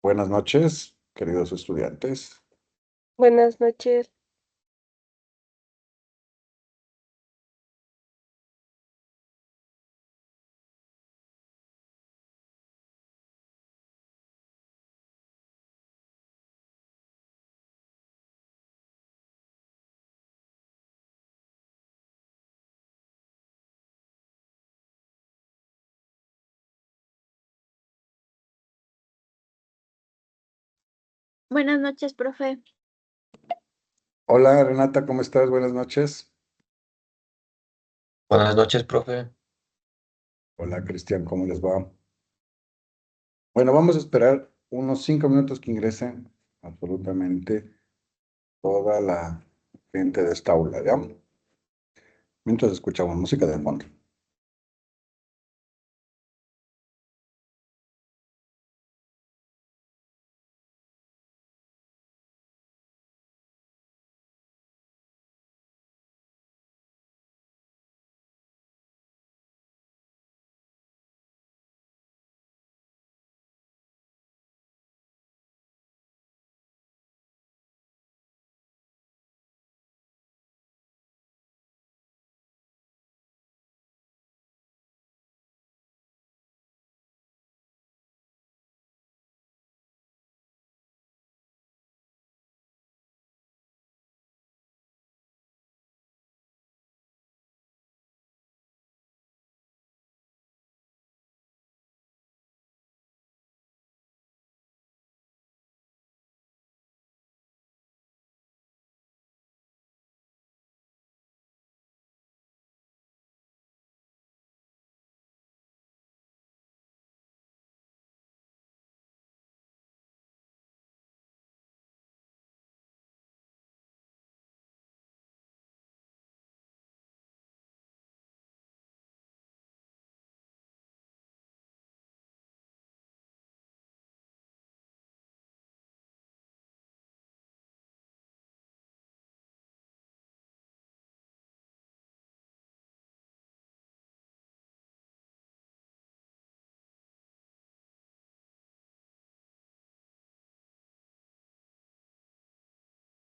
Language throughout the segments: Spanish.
Buenas noches, queridos estudiantes. Buenas noches. Buenas noches, profe. Hola Renata, ¿cómo estás? Buenas noches. Buenas noches, profe. Hola Cristian, ¿cómo les va? Bueno, vamos a esperar unos 5 minutos que ingresen absolutamente toda la gente de esta aula, ¿ya? Mientras escuchamos música de fondo.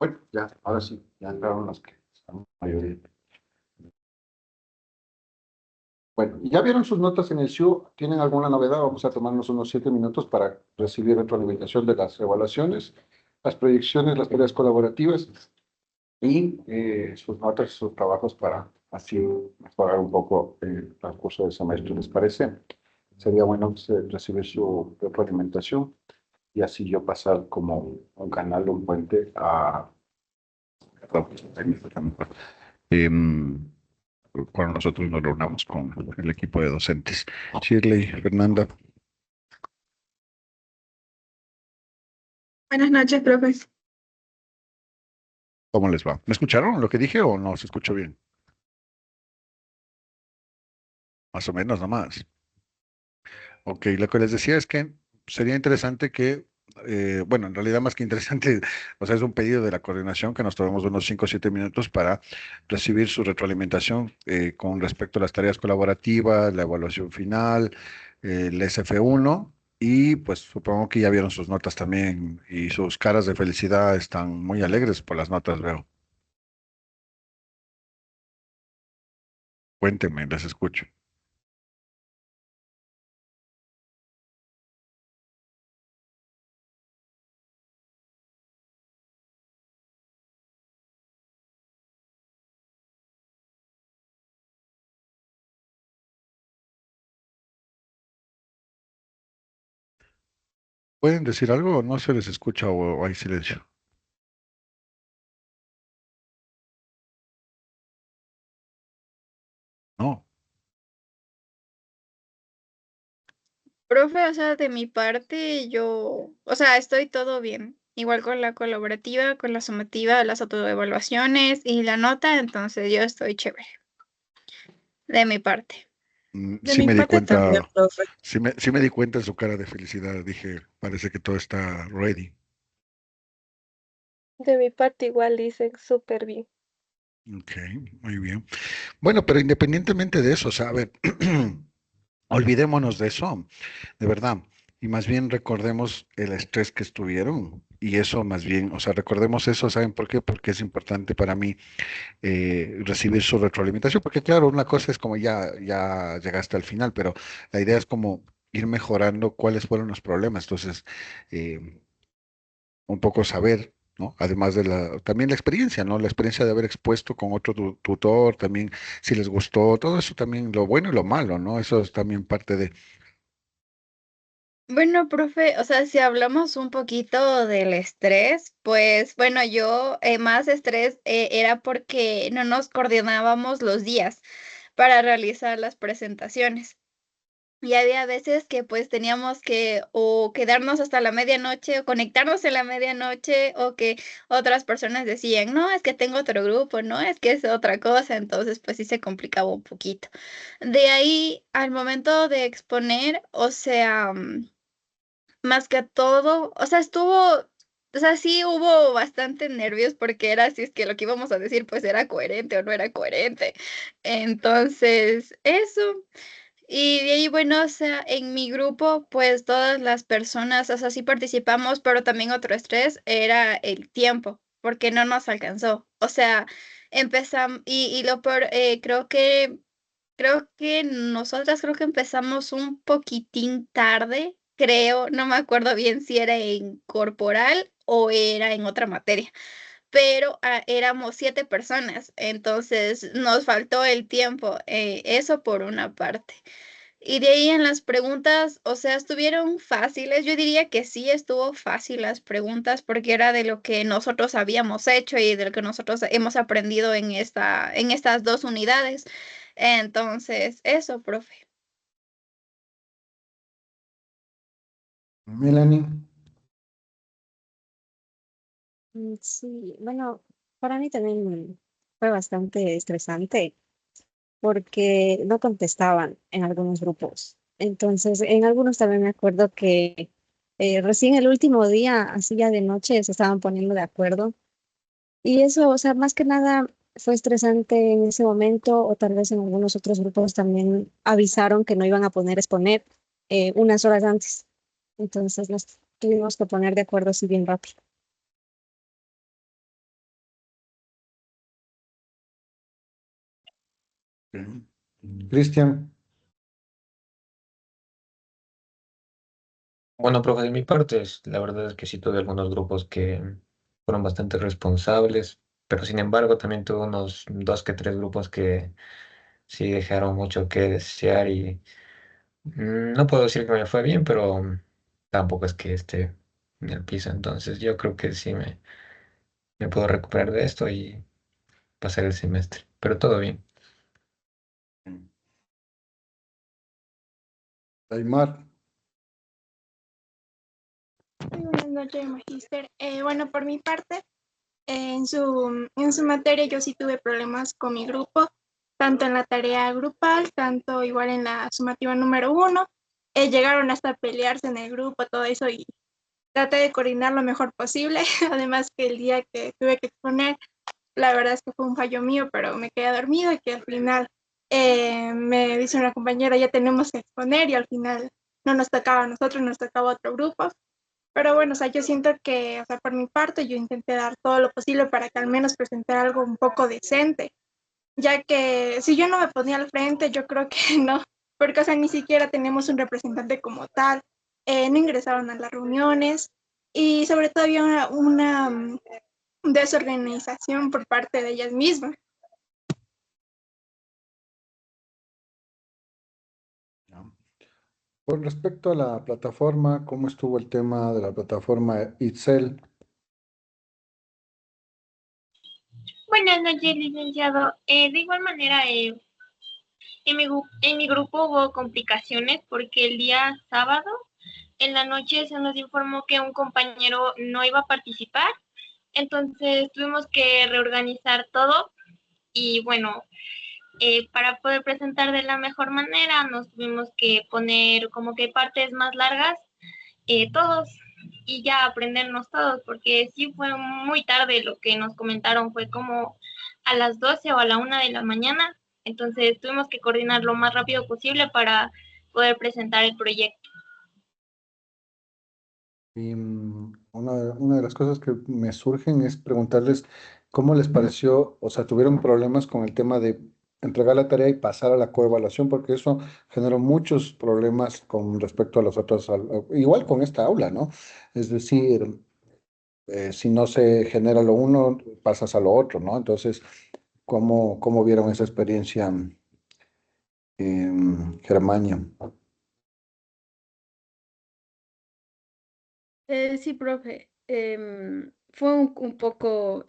Bueno, ya, ahora sí, ya entraron los que están mayoría. Bueno, ¿ya vieron sus notas en el SIU? ¿Tienen alguna novedad? Vamos a tomarnos unos 7 minutos para recibir retroalimentación de las evaluaciones, las proyecciones, las tareas colaborativas y sus notas, sus trabajos para así mejorar un poco el transcurso del semestre. ¿Les parece? Sería bueno recibir su retroalimentación y así yo pasar como un canal, un puente a... Em, cuando nosotros nos reunamos con el equipo de docentes. Shirley, Fernanda. Buenas noches, profe. ¿Cómo les va? ¿Me escucharon lo que dije o no se escuchó bien? Más o menos, nomás. Ok, lo que les decía es que sería interesante que, bueno, en realidad más que interesante, o sea, es un pedido de la coordinación que nos tomemos unos 5 o 7 minutos para recibir su retroalimentación con respecto a las tareas colaborativas, la evaluación final, el SF1 y pues supongo que ya vieron sus notas también y sus caras de felicidad están muy alegres por las notas, veo. Cuéntenme, les escucho. ¿Pueden decir algo o no se les escucha o hay silencio? No. Profe, o sea, de mi parte, estoy todo bien. Igual con la colaborativa, con la sumativa, las autoevaluaciones y la nota, entonces yo estoy chévere. De mi parte. De Sí mi me di parte también, cuenta, profe. sí me di cuenta en su cara de felicidad. Dije, parece que todo está ready. De mi parte igual dicen súper bien. Ok, muy bien. Bueno, pero independientemente de eso, o sea, a ver, olvidémonos de eso, de verdad. y más bien recordemos el estrés que estuvieron. Y eso más bien, o sea, recordemos eso, ¿saben por qué? Porque es importante para mí recibir su retroalimentación, porque claro, una cosa es como ya llegaste al final, pero la idea es como ir mejorando cuáles fueron los problemas. Entonces, eh, un poco saber, ¿no? Además de también la experiencia, ¿no? La experiencia de haber expuesto con otro tutor, también si les gustó, todo eso también, lo bueno y lo malo, ¿no? Eso es también parte de... Bueno, profe, o sea, si hablamos un poquito del estrés, pues bueno, yo más estrés era porque no nos coordinábamos los días para realizar las presentaciones. Y había veces que pues teníamos que o quedarnos hasta la medianoche o conectarnos en la medianoche o que otras personas decían, no, es que tengo otro grupo, no, es que es otra cosa, entonces pues sí se complicaba un poquito. De ahí al momento de exponer, o sea, más que todo, o sea, o sea, sí hubo bastante nervios porque era si es que lo que íbamos a decir pues era coherente o no era coherente. Entonces, eso. Y de ahí, bueno, o sea, en mi grupo, pues todas las personas, o sea, sí participamos, pero también otro estrés era el tiempo, porque no nos alcanzó. O sea, empezamos, y lo peor, creo que nosotras creo que empezamos un poquitín tarde, creo, no me acuerdo bien si era en corporal o era en otra materia, pero éramos 7 personas, entonces nos faltó el tiempo, eso por una parte. Y de ahí en las preguntas, o sea, estuvieron fáciles. Yo diría que sí estuvo fácil las preguntas porque era de lo que nosotros habíamos hecho y de lo que nosotros hemos aprendido en estas 2 unidades. Entonces, eso, profe. Melanie, Sí, bueno, para mí también fue bastante estresante porque no contestaban en algunos grupos. Entonces, en algunos también me acuerdo que recién el último día, así ya de noche, se estaban poniendo de acuerdo. Y eso, o sea, más que nada fue estresante en ese momento o tal vez en algunos otros grupos también avisaron que no iban a poner exponer unas horas antes. Entonces nos tuvimos que poner de acuerdo así bien rápido. Cristian, Bueno, profe, de mi parte, la verdad es que sí tuve algunos grupos que fueron bastante responsables, pero sin embargo también tuve unos dos que tres grupos que sí dejaron mucho que desear y no puedo decir que me fue bien, pero tampoco es que esté en el piso, entonces yo creo que sí me puedo recuperar de esto y pasar el semestre, pero todo bien. Aymar, Muy buenas noches, magíster. Bueno, por mi parte, en su materia yo sí tuve problemas con mi grupo, tanto en la tarea grupal, tanto igual en la sumativa número 1. Llegaron hasta pelearse en el grupo, todo eso, y traté de coordinar lo mejor posible. Además que el día que tuve que exponer, la verdad es que fue un fallo mío, pero me quedé dormido y que al final me dice una compañera, ya tenemos que exponer y al final no nos tocaba a nosotros, nos tocaba a otro grupo. Pero bueno, o sea, yo siento que, o sea, por mi parte, yo intenté dar todo lo posible para que al menos presentar algo un poco decente, ya que si yo no me ponía al frente, yo creo que no, porque, o sea, ni siquiera tenemos un representante como tal, no ingresaron a las reuniones y sobre todo había una desorganización por parte de ellas mismas. ¿no? Con respecto a la plataforma, ¿cómo estuvo el tema de la plataforma Itzel? Buenas noches, licenciado. De igual manera, en mi grupo hubo complicaciones porque el día sábado en la noche se nos informó que un compañero no iba a participar, entonces tuvimos que reorganizar todo y bueno, para poder presentar de la mejor manera nos tuvimos que poner como que partes más largas todos y ya aprendernos todos, porque sí fue muy tarde lo que nos comentaron, fue como a las 12 o a la 1 de la mañana, entonces tuvimos que coordinar lo más rápido posible para poder presentar el proyecto. Y una de las cosas que me surgen es preguntarles cómo les pareció, o sea, tuvieron problemas con el tema de entregar la tarea y pasar a la coevaluación, porque eso generó muchos problemas con respecto a los otros, igual con esta aula, ¿no? Es decir, si no se genera lo uno, pasas a lo otro, ¿no? Entonces, ¿cómo vieron esa experiencia en Germania? Sí, profe. Fue un poco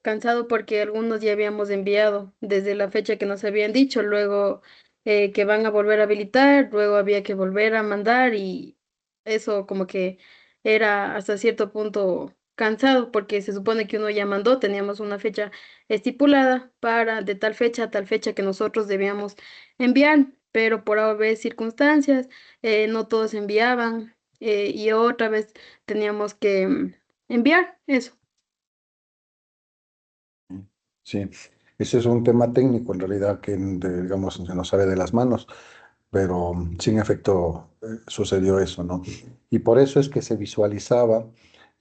cansado porque algunos ya habíamos enviado desde la fecha que nos habían dicho, luego que van a volver a habilitar, luego había que volver a mandar y eso como que era hasta cierto punto cansado porque se supone que uno ya mandó, teníamos una fecha estipulada para de tal fecha a tal fecha que nosotros debíamos enviar, pero por haber circunstancias no todos enviaban y otra vez teníamos que enviar eso. Sí, ese es un tema técnico en realidad que, digamos, se nos sale de las manos, pero sin efecto sucedió eso, ¿no? Y por eso es que se visualizaba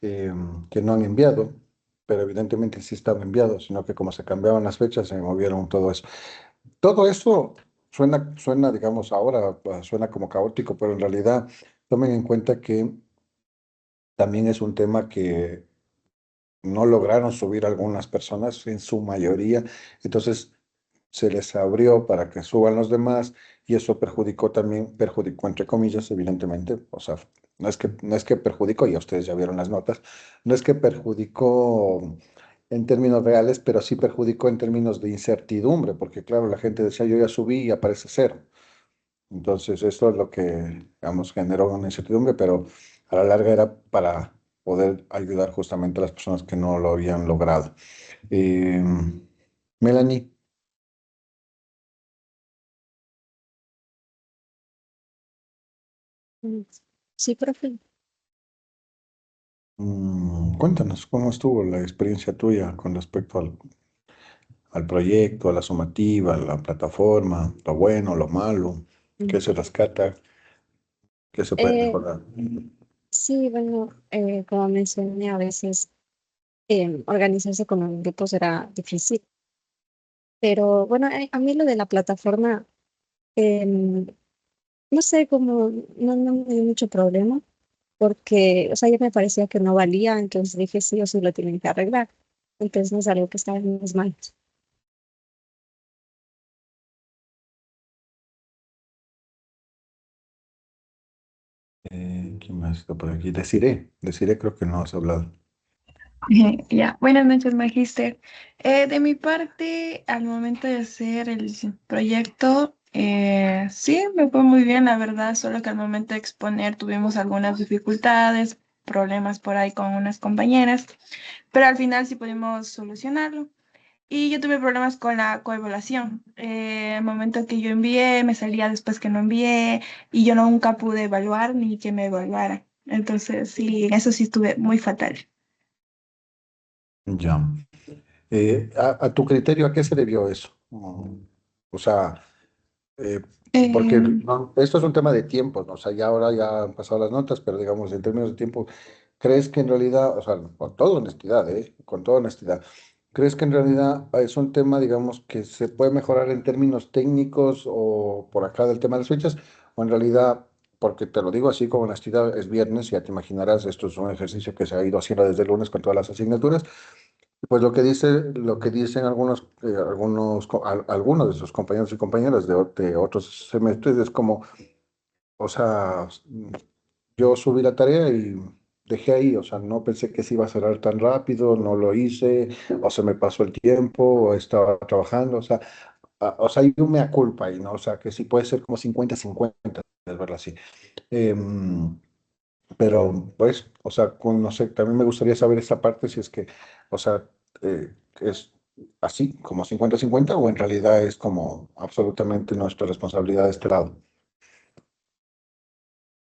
eh, que no han enviado, pero evidentemente sí estaban enviados, sino que como se cambiaban las fechas, se movieron todo eso. Todo eso suena, digamos, ahora suena como caótico, pero en realidad tomen en cuenta que también es un tema que no lograron subir algunas personas, en su mayoría, entonces se les abrió para que suban los demás y eso perjudicó entre comillas, evidentemente, o sea, no es que perjudicó, ya ustedes ya vieron las notas, no es que perjudicó en términos reales, pero sí perjudicó en términos de incertidumbre, porque claro, la gente decía, yo ya subí y aparece cero. Entonces, esto es lo que, digamos, generó una incertidumbre, pero a la larga era para poder ayudar justamente a las personas que no lo habían logrado. Eh, Melanie, Mm, Sí, profe. cuéntanos cómo estuvo la experiencia tuya con respecto al proyecto, a la sumativa, a la plataforma, lo bueno, lo malo, Mm. qué se rescata, qué se puede Eh, mejorar. sí, bueno, como mencioné, a veces organizarse con los grupos era difícil, pero bueno, a mí lo de la plataforma, em, no sé, como no me dio mucho problema, porque, o sea, ya me parecía que no valía, entonces dije sí o sí lo tienen que arreglar, entonces no es algo que estaba en mis manos. ¿Quién más está por aquí? Deciré, creo que no has hablado. Ya, buenas noches, Magíster. De mi parte, al momento de hacer el proyecto, sí, me fue muy bien, la verdad, solo que al momento de exponer tuvimos algunas dificultades, problemas por ahí con unas compañeras, pero al final sí pudimos solucionarlo. Y yo tuve problemas con la coevaluación. Al momento que yo envié, me salía después que no envié y yo nunca pude evaluar ni que me evaluara. Entonces, sí, en eso sí estuve muy fatal. Ya. A tu criterio, ¿a qué se debió eso? O sea, eh, porque Eh, no, esto es un tema de tiempo, ¿no? O sea, ya ahora ya han pasado las notas, pero digamos, en términos de tiempo, ¿crees que en realidad, o sea, con toda honestidad, con toda honestidad, ¿crees que en realidad es un tema, digamos, que se puede mejorar en términos técnicos o por acá del tema de las fechas? O en realidad, porque te lo digo así con honestidad, es viernes, ya te imaginarás, esto es un ejercicio que se ha ido haciendo desde el lunes con todas las asignaturas. Pues lo que dicen algunos de sus compañeros y compañeras de otros semestres es como, o sea, yo subí la tarea y dejé ahí, o sea, no pensé que se iba a cerrar tan rápido, no lo hice, o se me pasó el tiempo, o estaba trabajando, o sea, hay un mea culpa ahí, ¿no? O sea, que sí puede ser como 50-50, es verdad, sí. Em, pero, pues, o sea, no sé, también me gustaría saber esa parte, si es que, o sea, es así, como 50-50, o en realidad es como absolutamente nuestra responsabilidad de este lado.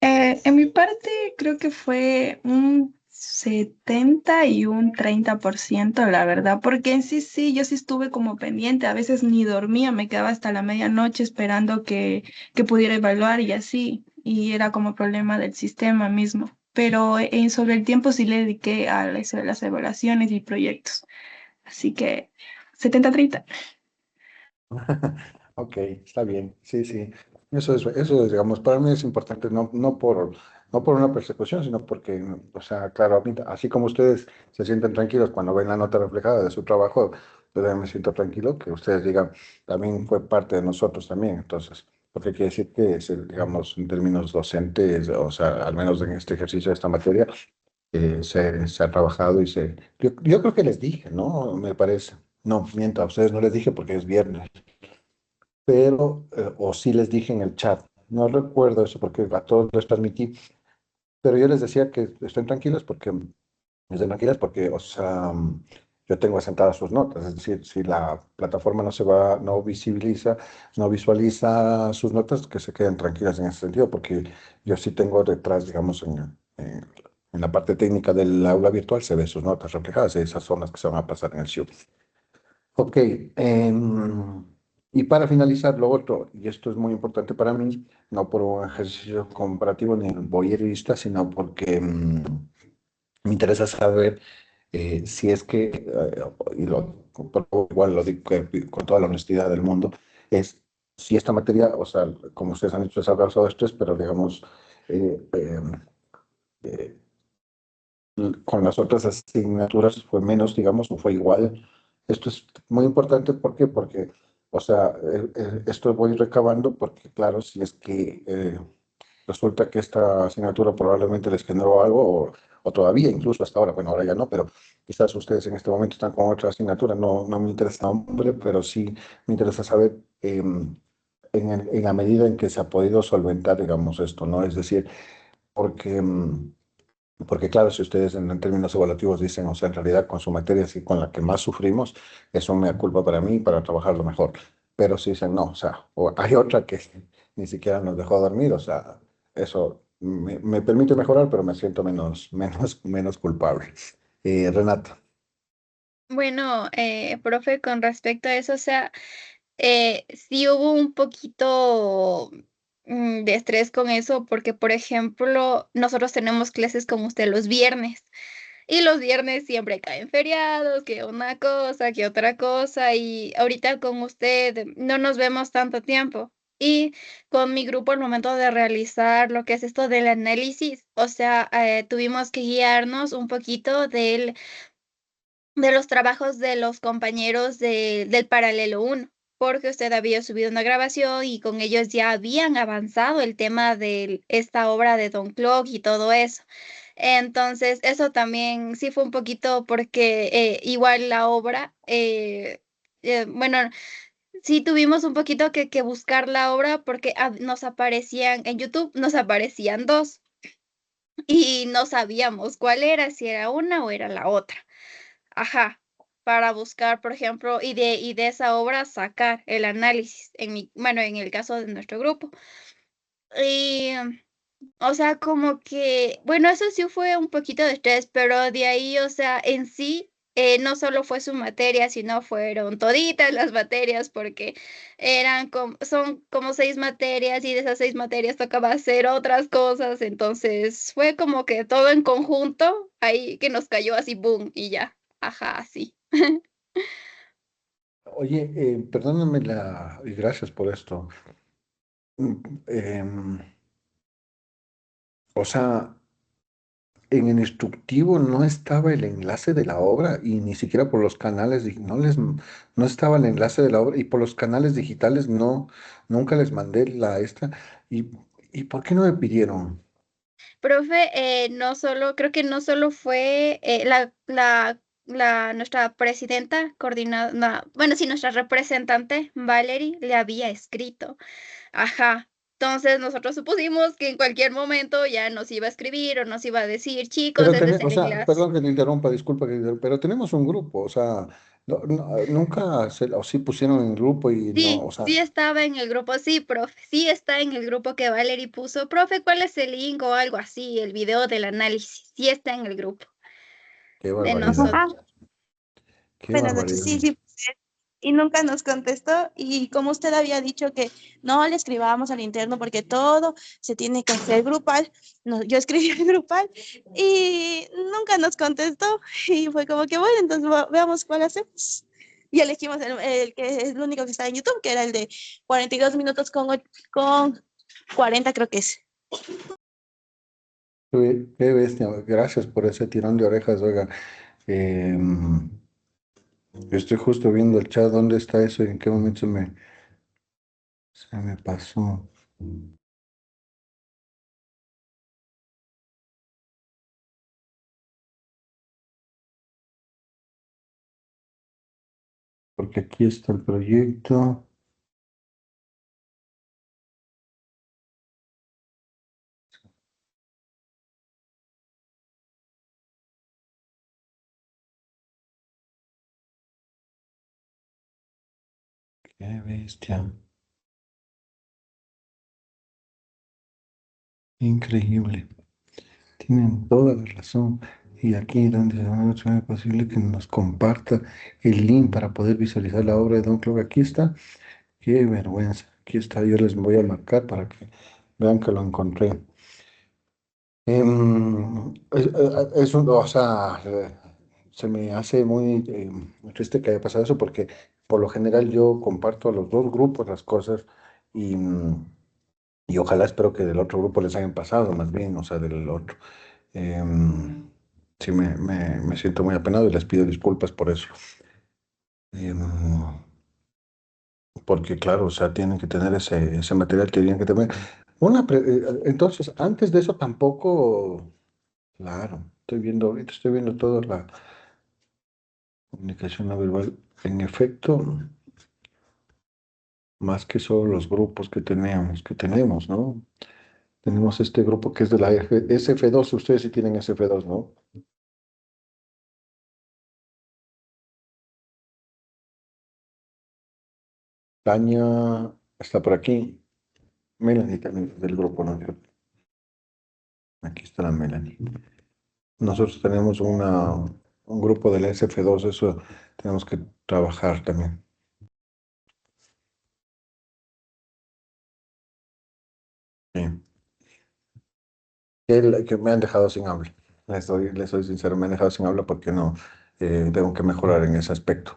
en mi parte creo que fue un 70 y un 30%, la verdad, porque en sí, sí, yo sí estuve como pendiente, a veces ni dormía, me quedaba hasta la medianoche esperando que pudiera evaluar y así, y era como problema del sistema mismo, pero sobre el tiempo sí le dediqué a las evaluaciones y proyectos. Así que 70-30. Ok, está bien, sí, sí. Digamos, para mí es importante, no por una persecución, sino porque, o sea, claro, a mí, así como ustedes se sienten tranquilos cuando ven la nota reflejada de su trabajo, yo también me siento tranquilo que ustedes digan, también fue parte de nosotros también, entonces, porque quiere decir que, digamos, en términos docentes, o sea, al menos en este ejercicio de esta materia, se ha trabajado yo creo que les dije, ¿no? Me parece. No, miento, a ustedes no les dije porque es viernes, pero, o sí les dije en el chat, no recuerdo eso porque a todos les transmití, pero yo les decía que estén tranquilas porque, o sea, yo tengo asentadas sus notas, es decir, si la plataforma no visualiza sus notas, que se queden tranquilas en ese sentido, porque yo sí tengo detrás, digamos, en la parte técnica del aula virtual se ve sus notas reflejadas, y esas son las que se van a pasar en el SIUP. Ok, y para finalizar, lo otro, y esto es muy importante para mí, no por un ejercicio comparativo ni voyerista, sino porque me interesa saber si es que, igual lo digo con toda la honestidad del mundo, es si esta materia, o sea, como ustedes han dicho, es ha causado estrés, pero digamos, eh, eh, eh, con las otras asignaturas fue menos, digamos, o fue igual. Esto es muy importante, ¿por qué? Porque, o sea, esto voy recabando porque, claro, si es que resulta que esta asignatura probablemente les generó algo, o todavía, incluso hasta ahora, bueno, ahora ya no, pero quizás ustedes en este momento están con otra asignatura, no me interesa nombre, pero sí me interesa saber en la medida en que se ha podido solventar, digamos, esto, ¿no? Es decir, porque... porque claro, si ustedes en términos evaluativos dicen, o sea, en realidad con su materia sí con la que más sufrimos, eso me da culpa para mí para trabajarlo mejor. Pero si dicen, no, o sea, o hay otra que ni siquiera nos dejó dormir, o sea, eso me permite mejorar, pero me siento menos culpable. Renata. Bueno, profe, con respecto a eso, o sea, sí hubo un poquito de estrés con eso, porque, por ejemplo, nosotros tenemos clases con usted los viernes, y los viernes siempre caen feriados, que una cosa, que otra cosa, y ahorita con usted no nos vemos tanto tiempo. Y con mi grupo, al momento de realizar lo que es esto del análisis, o sea, tuvimos que guiarnos un poquito de los trabajos de los compañeros del paralelo 1, porque usted había subido una grabación y con ellos ya habían avanzado el tema de esta obra de Don Clock y todo eso. Entonces, eso también sí fue un poquito porque igual la obra, bueno, sí tuvimos un poquito que buscar la obra porque nos aparecían en YouTube, nos aparecían dos y no sabíamos cuál era, si era una o era la otra. Ajá, para buscar, por ejemplo, y de esa obra sacar el análisis, bueno, en el caso de nuestro grupo. Y, o sea, como que, bueno, eso sí fue un poquito de estrés, pero de ahí, o sea, en sí, no solo fue su materia, sino fueron toditas las materias, porque son como 6 materias, y de esas 6 materias tocaba hacer otras cosas, entonces fue como que todo en conjunto, ahí que nos cayó así, boom, y ya. Ajá, sí. Oye, perdóname y gracias por esto. Em, o sea, en el instructivo no estaba el enlace de la obra y ni siquiera por los canales, no estaba el enlace de la obra y por los canales digitales nunca les mandé la esta. ¿Y, y por qué no me pidieron? Profe, no solo, creo que no solo fue nuestra presidenta, bueno, sí, nuestra representante, Valerie, le había escrito. Ajá. Entonces nosotros supusimos que en cualquier momento ya nos iba a escribir o nos iba a decir, chicos, este es O el sea, enlace. perdón que te interrumpa, disculpa pero tenemos un grupo, o sea, nunca o sí pusieron en el grupo y no, Sí, o sea, sí estaba en el grupo, sí, profe, sí está en el grupo que Valerie puso. Profe, ¿cuál es el link o algo así? El video del análisis, sí está en el grupo qué de barbaridad, nosotros. Ah, qué buenas noches. barbaridad. Sí, sí, y nunca nos contestó. Y como usted había dicho que no le escribamos al interno porque todo se tiene que hacer grupal, no, yo escribí el grupal y nunca nos contestó. Y fue como que, bueno, entonces veamos cuál hacemos. Y elegimos el que es el único que está en YouTube, que era el de 42 minutos con 40, creo que es. Qué bestia, gracias por ese tirón de orejas, oiga. Em, Estoy justo viendo el chat, ¿dónde está eso y en qué momento se me pasó? Porque aquí está el proyecto. Qué bestia. Increíble. Tienen toda la razón. Y aquí donde es posible que nos comparta el link para poder visualizar la obra de Don Clock. Aquí está. Qué vergüenza. Aquí está. Yo les voy a marcar para que vean que lo encontré. O sea, se me hace muy triste que haya pasado eso porque por lo general yo comparto a los dos grupos las cosas y, y ojalá espero que del otro grupo les hayan pasado más bien, o sea, del otro. Em, sí, me siento muy apenado y les pido disculpas por eso. Em, Porque claro, o sea, tienen que tener ese material que tienen que tener. Entonces, antes de eso tampoco. Claro, estoy viendo ahorita, estoy viendo toda la comunicación no verbal. En efecto, más que solo los grupos que tenemos, ¿no? Tenemos este grupo que es de la SF2, ustedes sí tienen SF2, ¿no? Tania está por aquí. Melanie también es del grupo, ¿no? Aquí está la Melanie. Nosotros tenemos un grupo de la SF2, eso tenemos que trabajar también. Sí. Que me han dejado sin habla. Les soy sincero, me han dejado sin habla porque no tengo que mejorar en ese aspecto.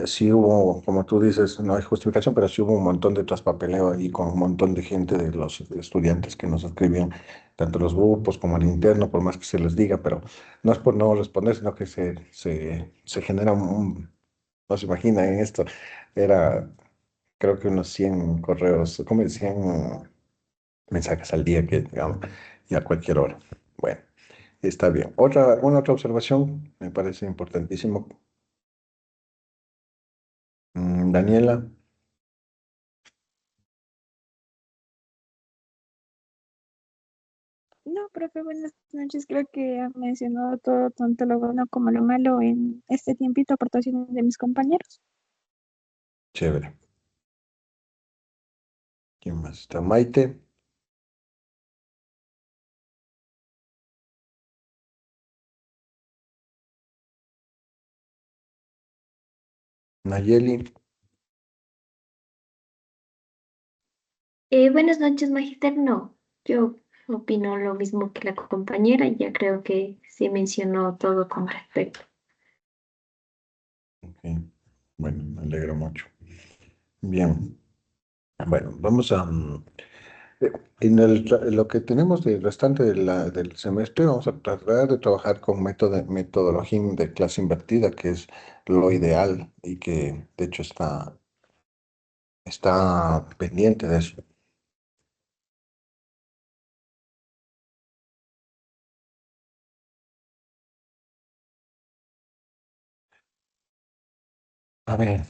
Sí hubo, como tú dices, no hay justificación, pero sí hubo un montón de traspapeleo ahí con un montón de gente de los estudiantes que nos escribían, tanto los grupos como el interno, por más que se les diga, pero no es por no responder, sino que se genera no se imagina en esto, era creo que unos 100 correos, como 100 mensajes al día que digamos, y a cualquier hora. Bueno, está bien. Una otra observación, me parece importantísimo. Daniela, No, profe, buenas noches. Creo que ha mencionado todo, tanto lo bueno como lo malo en este tiempito, aportaciones de mis compañeros. chévere. ¿Quién más está? Maite, Nayeli, Buenas noches, Magister. No, yo opino lo mismo que la compañera, ya creo que sí mencionó todo con respecto. ok. Bueno, me alegro mucho. Bien, bueno, vamos a... en lo que tenemos de restante del semestre, vamos a tratar de trabajar con metodología de clase invertida, que es lo ideal y que de hecho está pendiente de eso. A ver,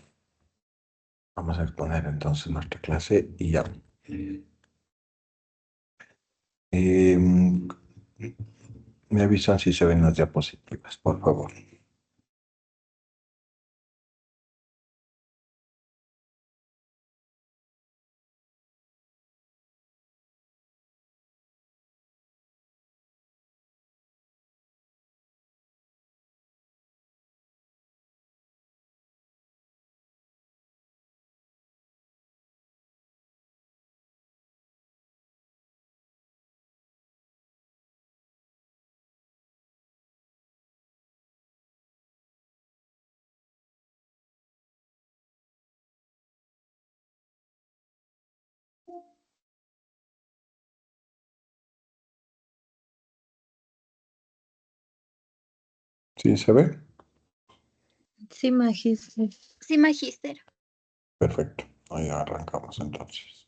vamos a exponer entonces nuestra clase y ya. Em, Me avisan si se ven las diapositivas, por favor. ¿Sí se ve? Sí, magíster. Sí, magíster. Perfecto. Ahí arrancamos entonces.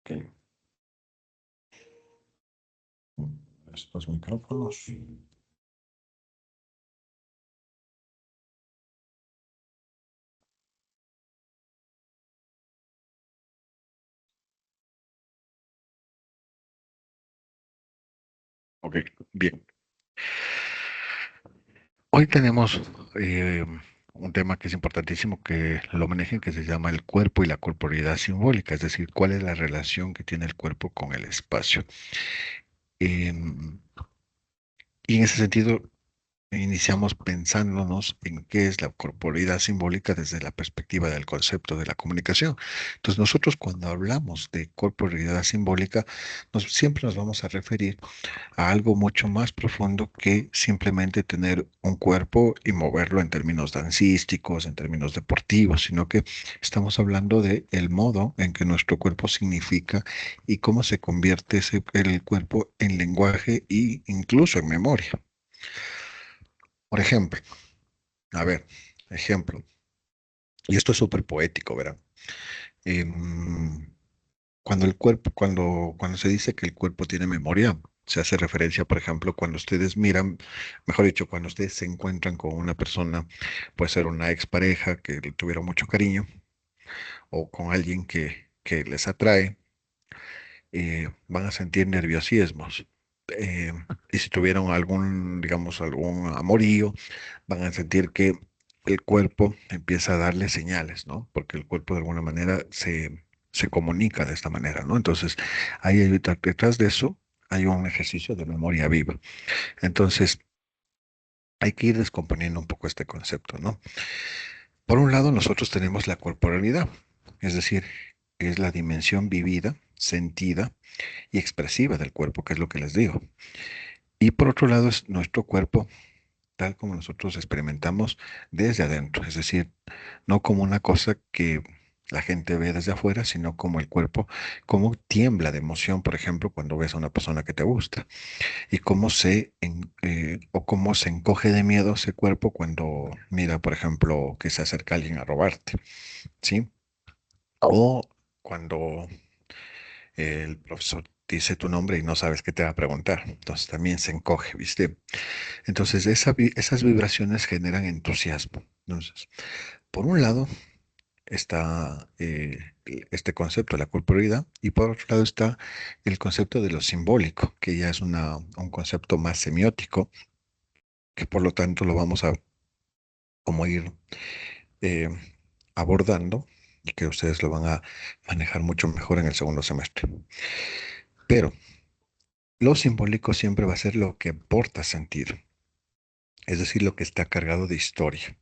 Ok. Estos micrófonos. Ok, bien. Hoy tenemos un tema que es importantísimo que lo manejen, que se llama el cuerpo y la corporeidad simbólica, es decir, cuál es la relación que tiene el cuerpo con el espacio. Em, y en ese sentido, iniciamos pensándonos en qué es la corporeidad simbólica desde la perspectiva del concepto de la comunicación. Entonces, nosotros cuando hablamos de corporeidad simbólica, siempre nos vamos a referir a algo mucho más profundo que simplemente tener un cuerpo y moverlo en términos dancísticos, en términos deportivos, sino que estamos hablando de el modo en que nuestro cuerpo significa y cómo se convierte el cuerpo en lenguaje e incluso en memoria. Por ejemplo, a ver, ejemplo, y esto es súper poético, ¿verdad? Em, cuando se dice que el cuerpo tiene memoria, se hace referencia, por ejemplo, cuando ustedes miran, mejor dicho, cuando ustedes se encuentran con una persona, puede ser una expareja que le tuvieron mucho cariño, o con alguien que les atrae, van a sentir nerviosismos. Eh, y si tuvieron algún, digamos, algún amorío, van a sentir que el cuerpo empieza a darle señales, ¿no? Porque el cuerpo de alguna manera se comunica de esta manera, ¿no? Entonces, detrás de eso hay un ejercicio de memoria viva. Entonces, hay que ir descomponiendo un poco este concepto, ¿no? Por un lado, nosotros tenemos la corporalidad, es decir, es la dimensión vivida, sentida y expresiva del cuerpo, que es lo que les digo. Y por otro lado, es nuestro cuerpo tal como nosotros experimentamos desde adentro, es decir, no como una cosa que la gente ve desde afuera, sino como el cuerpo, cómo tiembla de emoción, por ejemplo, cuando ves a una persona que te gusta, y o cómo se encoge de miedo ese cuerpo cuando mira, por ejemplo, que se acerca alguien a robarte, ¿sí? O cuando el profesor dice tu nombre y no sabes qué te va a preguntar, entonces también se encoge, ¿viste? Entonces, esas vibraciones generan entusiasmo. Entonces, por un lado está este concepto de la corporeidad y por otro lado está el concepto de lo simbólico, que ya es un concepto más semiótico, que por lo tanto lo vamos a como ir eh, abordando y que ustedes lo van a manejar mucho mejor en el segundo semestre. Pero lo simbólico siempre va a ser lo que aporta sentido, es decir, lo que está cargado de historia.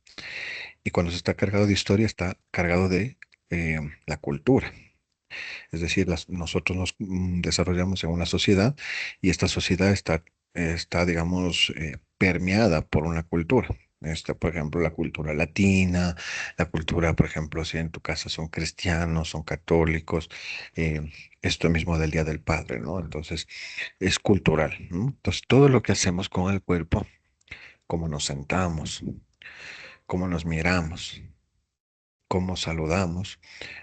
Y cuando se está cargado de historia, está cargado de la cultura. Es decir, nosotros nos desarrollamos en una sociedad y esta sociedad está digamos, permeada por una cultura. Está, por ejemplo, la cultura latina, la cultura, por ejemplo, si en tu casa son cristianos, son católicos, esto mismo del Día del Padre, ¿no? Entonces, es cultural, ¿no? Entonces, todo lo que hacemos con el cuerpo, cómo nos sentamos, cómo nos miramos, cómo saludamos,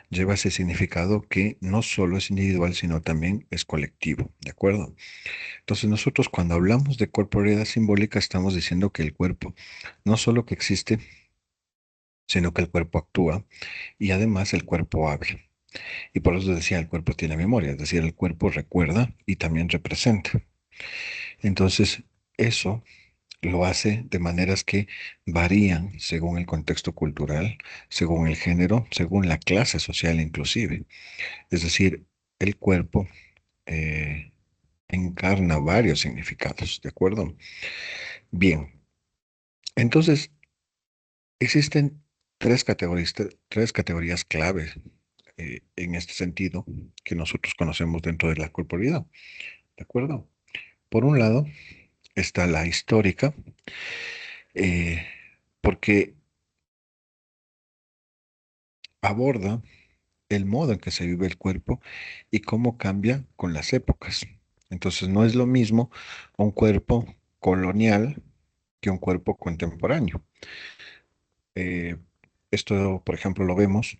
lleva ese significado que no solo es individual, sino también es colectivo, ¿de acuerdo? Entonces nosotros cuando hablamos de corporeidad simbólica estamos diciendo que el cuerpo no solo que existe, sino que el cuerpo actúa y además el cuerpo habla. Y por eso decía, el cuerpo tiene memoria, es decir, el cuerpo recuerda y también representa. Entonces, eso lo hace de maneras que varían según el contexto cultural, según el género, según la clase social inclusive. Es decir, el cuerpo eh, encarna varios significados, ¿de acuerdo? Bien, entonces existen tres categorías claves en este sentido que nosotros conocemos dentro de la corporalidad. ¿De acuerdo? Por un lado está la histórica, eh, porque aborda el modo en que se vive el cuerpo y cómo cambia con las épocas. Entonces, no es lo mismo un cuerpo colonial que un cuerpo contemporáneo. Eh, Esto, por ejemplo, lo vemos,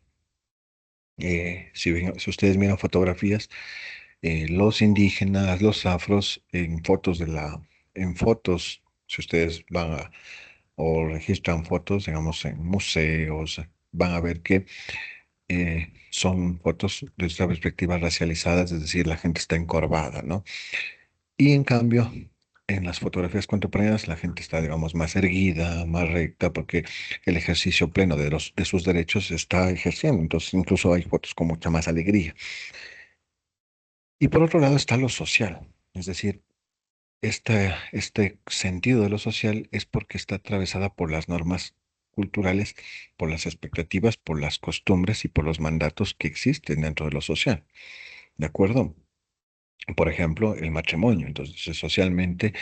si ustedes miran fotografías, los indígenas, los afros, en fotos, si ustedes van a, o registran fotos, digamos, en museos, van a ver que son fotos desde esta perspectiva racializadas, es decir, la gente está encorvada, ¿no? Y en cambio, en las fotografías contemporáneas, la gente está, digamos, más erguida, más recta, porque el ejercicio pleno de sus derechos se está ejerciendo. Entonces, incluso hay fotos con mucha más alegría. Y por otro lado está lo social, es decir, este sentido de lo social es porque está atravesada por las normas culturales, por las expectativas, por las costumbres y por los mandatos que existen dentro de lo social. ¿De acuerdo? Por ejemplo, el matrimonio. Entonces, socialmente,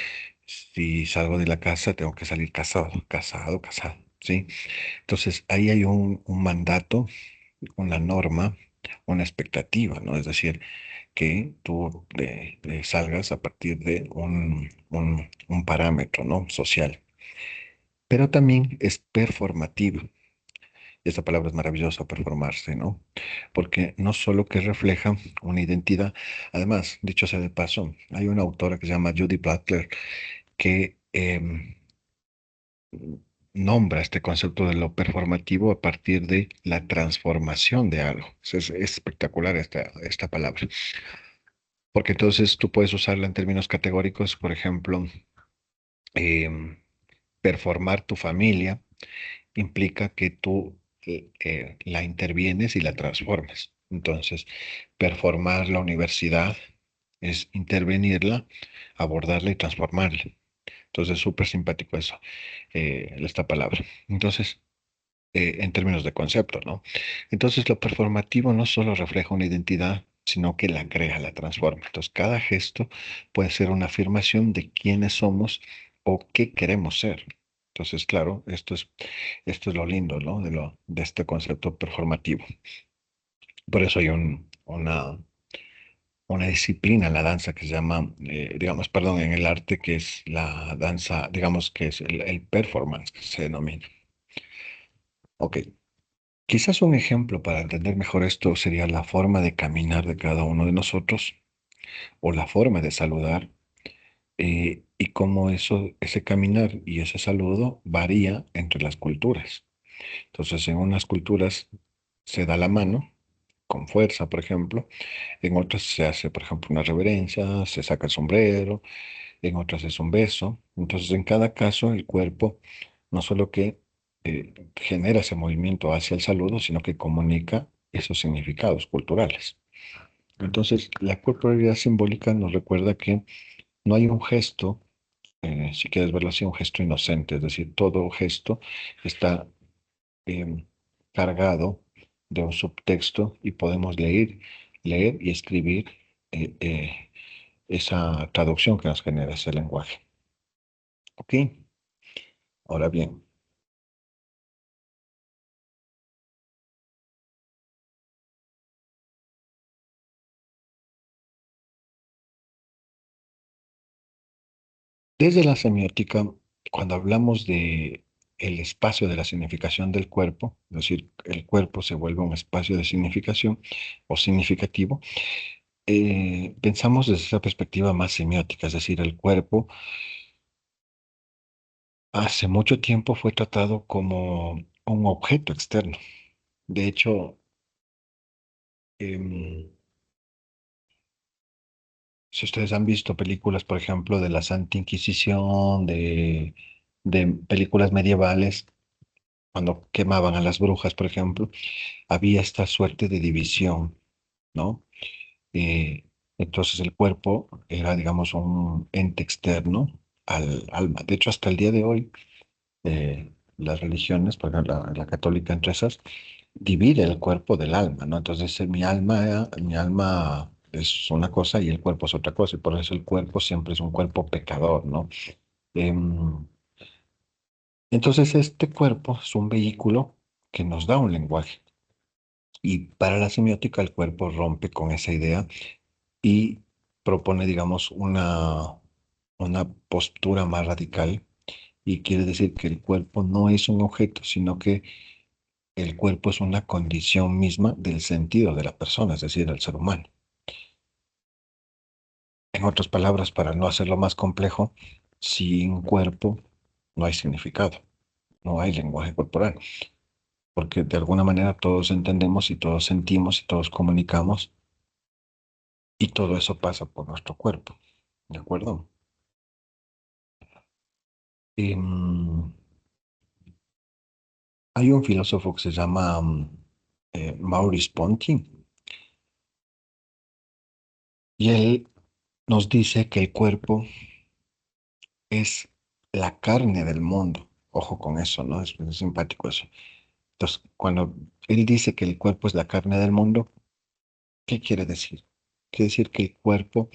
si salgo de la casa, tengo que salir casado, casado, casado, ¿sí? Entonces, ahí hay un mandato, una norma, una expectativa, ¿no? Es decir, que tú salgas a partir de un parámetro, ¿no? Social. Pero también es performativa. Esta palabra es maravillosa, performarse, ¿no? Porque no solo que refleja una identidad, además, dicho sea de paso, hay una autora que se llama Judy Butler que nombra este concepto de lo performativo a partir de la transformación de algo. Es espectacular esta palabra, porque entonces tú puedes usarla en términos categóricos, por ejemplo, em, performar tu familia implica que tú la intervienes y la transformes. Entonces, performar la universidad es intervenirla, abordarla y transformarla. Entonces, súper simpático eso, esta palabra. Entonces, en términos de concepto, ¿no? Entonces, lo performativo no solo refleja una identidad, sino que la crea, la transforma. Entonces, cada gesto puede ser una afirmación de quiénes somos o qué queremos ser. Entonces, claro, esto es lo lindo, ¿no? De este concepto performativo. Por eso hay una disciplina en la danza que se llama, digamos, perdón, en el arte que es la danza, digamos que es el performance que se denomina. Ok, quizás un ejemplo para entender mejor esto sería la forma de caminar de cada uno de nosotros o la forma de saludar y cómo ese caminar y ese saludo varía entre las culturas. Entonces, en unas culturas se da la mano con fuerza, por ejemplo, en otras se hace, por ejemplo, una reverencia, se saca el sombrero, en otras es un beso. Entonces, en cada caso, el cuerpo no solo que genera ese movimiento hacia el saludo, sino que comunica esos significados culturales. Entonces, la corporalidad simbólica nos recuerda que no hay un gesto, si quieres verlo así, un gesto inocente, es decir, todo gesto está em, cargado de un subtexto y podemos leer y escribir eh, eh, esa traducción que nos genera ese lenguaje. ¿Ok? Ahora bien, desde la semiótica, cuando hablamos de el espacio de la significación del cuerpo, es decir, el cuerpo se vuelve un espacio de significación o significativo, pensamos desde esa perspectiva más semiótica, es decir, el cuerpo hace mucho tiempo fue tratado como un objeto externo. De hecho, em, si ustedes han visto películas, por ejemplo, de la Santa Inquisición, de películas medievales, cuando quemaban a las brujas, por ejemplo, había esta suerte de división, ¿no? Eh, entonces el cuerpo era, digamos, un ente externo al alma. De hecho, hasta el día de hoy, las religiones, por ejemplo, la católica entre esas, divide el cuerpo del alma, ¿no? Entonces mi alma es una cosa y el cuerpo es otra cosa, y por eso el cuerpo siempre es un cuerpo pecador, ¿no? Em, entonces este cuerpo es un vehículo que nos da un lenguaje, y para la semiótica el cuerpo rompe con esa idea y propone, digamos, una postura más radical, y quiere decir que el cuerpo no es un objeto, sino que el cuerpo es una condición misma del sentido de la persona, es decir, del ser humano. En otras palabras, para no hacerlo más complejo, sin cuerpo no hay significado, no hay lenguaje corporal, porque de alguna manera todos entendemos y todos sentimos y todos comunicamos, y todo eso pasa por nuestro cuerpo, ¿de acuerdo? Em, Hay un filósofo que se llama Maurice Ponti, y él nos dice que el cuerpo es la carne del mundo. Ojo con eso, ¿no? Es simpático eso. Entonces, cuando él dice que el cuerpo es la carne del mundo, ¿qué quiere decir? Quiere decir que el cuerpo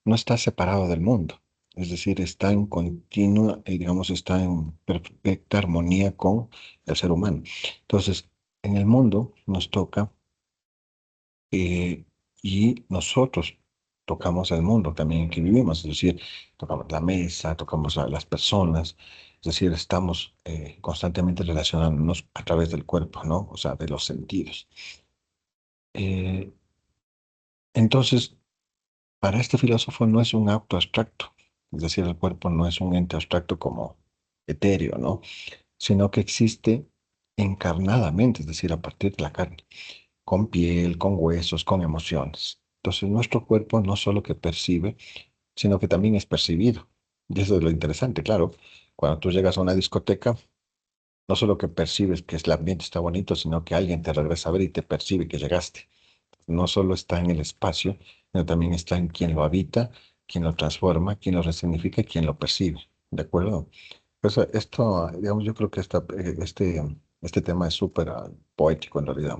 no está separado del mundo. Es decir, está en continua, digamos, está en perfecta armonía con el ser humano. Entonces, en el mundo nos toca, eh, y nosotros tocamos el mundo también en que vivimos, es decir, tocamos la mesa, tocamos a las personas, es decir, estamos constantemente relacionándonos a través del cuerpo, ¿no? O sea, de los sentidos. Eh, entonces, para este filósofo no es un acto abstracto, es decir, el cuerpo no es un ente abstracto como etéreo, ¿no? Sino que existe encarnadamente, es decir, a partir de la carne, con piel, con huesos, con emociones. Entonces, nuestro cuerpo no solo que percibe, sino que también es percibido. Y eso es lo interesante, claro. Cuando tú llegas a una discoteca, no solo que percibes que el ambiente está bonito, sino que alguien te regresa a ver y te percibe que llegaste. No solo está en el espacio, sino también está en quien lo habita, quien lo transforma, quien lo resignifica y quien lo percibe. ¿De acuerdo? Pues esto, digamos, yo creo que este tema es súper poético en realidad.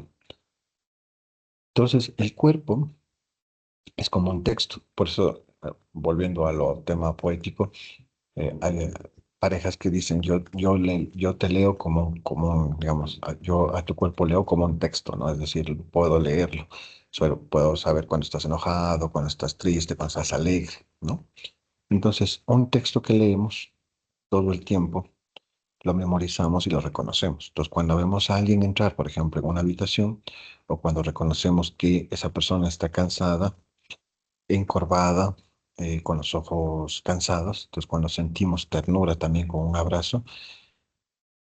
Entonces, el cuerpo es como un texto. Por eso, volviendo a lo tema poético, hay parejas que dicen, yo te leo digamos, yo a tu cuerpo leo como un texto, ¿no? Es decir, puedo leerlo. Puedo saber cuando estás enojado, cuando estás triste, cuando estás alegre, ¿no? Entonces, un texto que leemos todo el tiempo, lo memorizamos y lo reconocemos. Entonces, cuando vemos a alguien entrar, por ejemplo, en una habitación, o cuando reconocemos que esa persona está cansada, encorvada, con los ojos cansados. Entonces, cuando sentimos ternura también con un abrazo,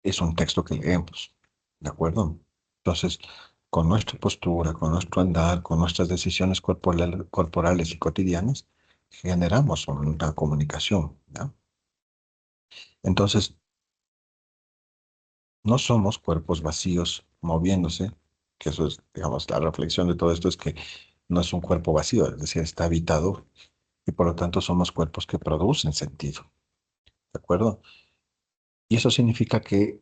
es un texto que leemos, ¿de acuerdo? Entonces, con nuestra postura, con nuestro andar, con nuestras decisiones corporales y cotidianas, generamos una comunicación, ¿no? Entonces, no somos cuerpos vacíos moviéndose, que eso es, digamos, la reflexión de todo esto es que no es un cuerpo vacío, es decir, está habitado, y por lo tanto somos cuerpos que producen sentido. ¿De acuerdo? Y eso significa que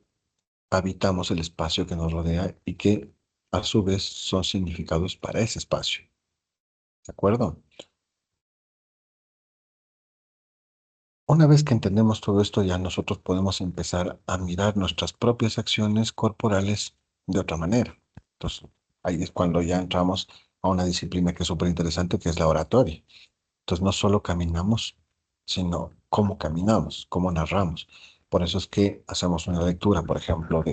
habitamos el espacio que nos rodea y que a su vez son significados para ese espacio. ¿De acuerdo? Una vez que entendemos todo esto, ya nosotros podemos empezar a mirar nuestras propias acciones corporales de otra manera. Entonces, ahí es cuando ya entramos a una disciplina que es súper interesante, que es la oratoria. Entonces, no solo caminamos, sino cómo caminamos, cómo narramos. Por eso es que hacemos una lectura, por ejemplo,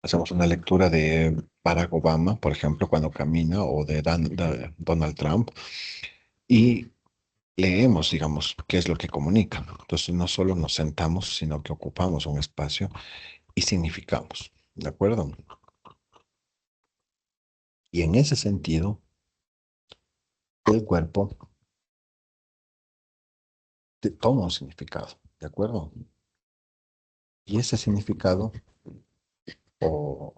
hacemos una lectura de Barack Obama, por ejemplo, cuando camina, o de Donald Trump, y leemos, digamos, qué es lo que comunica. Entonces, no solo nos sentamos, sino que ocupamos un espacio y significamos. ¿De acuerdo? Y en ese sentido, el cuerpo toma un significado. ¿De acuerdo? Y ese significado o,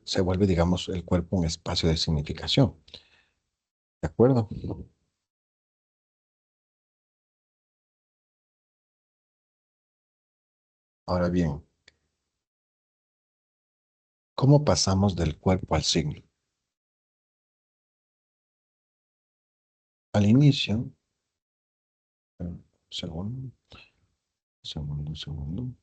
se vuelve, digamos, el cuerpo un espacio de significación. ¿De acuerdo? Ahora bien, ¿Cómo pasamos del cuerpo al signo? Al inicio, segundo, segundo.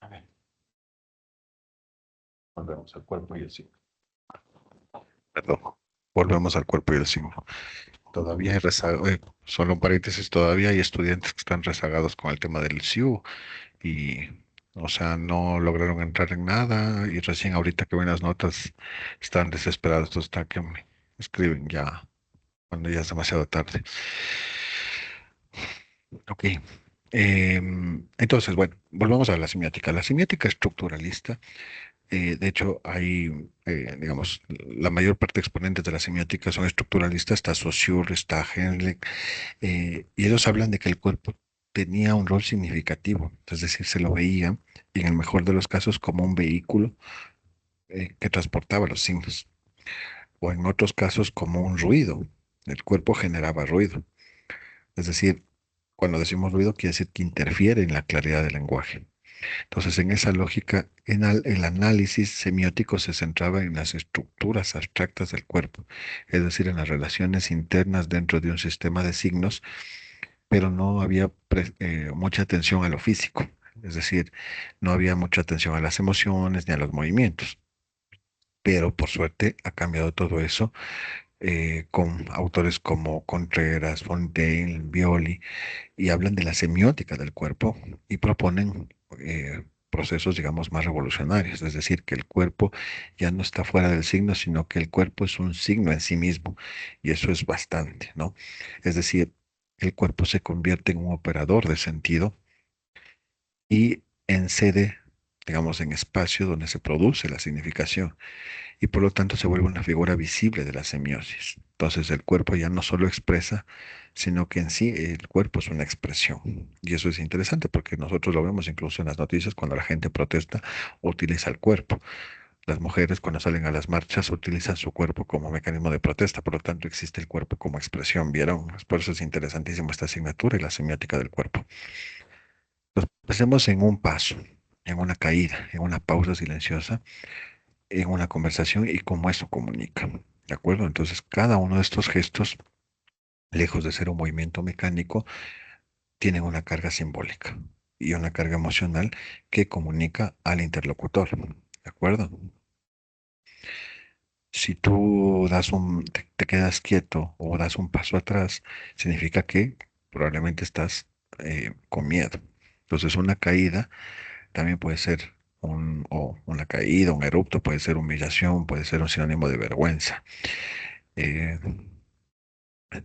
A ver, volvemos al cuerpo y el signo. Perdón, volvemos al cuerpo y el signo. Todavía hay solo un paréntesis, todavía hay estudiantes que están rezagados con el tema del SIU y, o sea, no lograron entrar en nada y recién ahorita que ven las notas están desesperados, hasta que me escriben ya cuando ya es demasiado tarde. Ok. Entonces, bueno, volvamos a la semiótica. La semiótica estructuralista, de hecho, hay, digamos, la mayor parte de exponentes de la semiótica son estructuralistas, está Saussure, está Henle, y ellos hablan de que el cuerpo tenía un rol significativo, es decir, se lo veía, y en el mejor de los casos, como un vehículo que transportaba los signos, o en otros casos como un ruido. El cuerpo generaba ruido, es decir, cuando decimos ruido quiere decir que interfiere en la claridad del lenguaje. Entonces, en esa lógica, el análisis semiótico se centraba en las estructuras abstractas del cuerpo, es decir, en las relaciones internas dentro de un sistema de signos, pero no había mucha atención a lo físico, es decir, no había mucha atención a las emociones ni a los movimientos. pero por suerte ha cambiado todo eso con autores como Contreras, Fontaine, Violi, y hablan de la semiótica del cuerpo y proponen procesos, digamos, más revolucionarios, es decir, que el cuerpo ya no está fuera del signo, sino que el cuerpo es un signo en sí mismo, y eso es bastante, ¿no? Es decir, el cuerpo se convierte en un operador de sentido y en sede, digamos, en espacio donde se produce la significación y por lo tanto se vuelve una figura visible de la semiosis. Entonces el cuerpo ya no solo expresa, sino que en sí el cuerpo es una expresión. Y eso es interesante porque nosotros lo vemos incluso en las noticias cuando la gente protesta, utiliza el cuerpo. Las mujeres cuando salen a las marchas utilizan su cuerpo como mecanismo de protesta, por lo tanto existe el cuerpo como expresión, ¿vieron? Por eso es interesantísimo esta asignatura y la semiótica del cuerpo. Entonces, pensemos en un paso, en una caída, en una pausa silenciosa en una conversación y cómo eso comunica. ¿De acuerdo? Entonces, cada uno de estos gestos, lejos de ser un movimiento mecánico, tienen una carga simbólica y una carga emocional que comunica al interlocutor. ¿De acuerdo? Si tú te quedas quieto o das un paso atrás, significa que probablemente estás con miedo. Entonces, una caída también puede ser o una caída, un erupto, puede ser humillación, puede ser un sinónimo de vergüenza. Eh,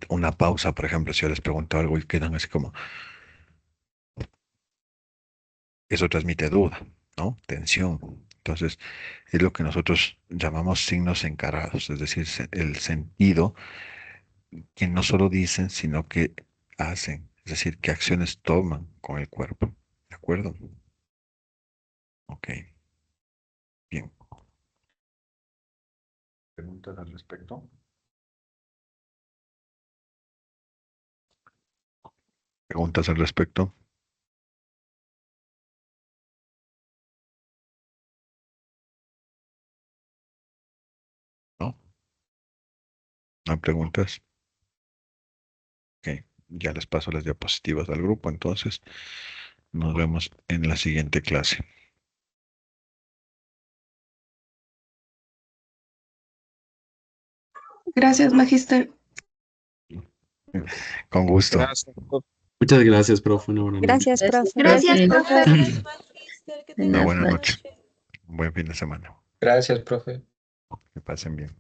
una pausa, por ejemplo, si yo les pregunto algo y quedan así como, eso transmite duda, ¿no? Tensión. Entonces, es lo que nosotros llamamos signos encarados, es decir, el sentido que no solo dicen, sino que hacen, es decir, qué acciones toman con el cuerpo. ¿De acuerdo? Ok, bien. ¿Preguntas al respecto? ¿Preguntas al respecto? ¿No? ¿No hay preguntas? Ok, ya les paso las diapositivas al grupo, entonces nos vemos en la siguiente clase. Gracias, Magister. Con gusto. Gracias, profe. Muchas gracias, profe. Una buena noche. Gracias, profe. Gracias, Gracias. profe. Una Buenas buena noche. noches. Un buen fin de semana. Gracias, profe. Que pasen bien.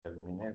Terminé.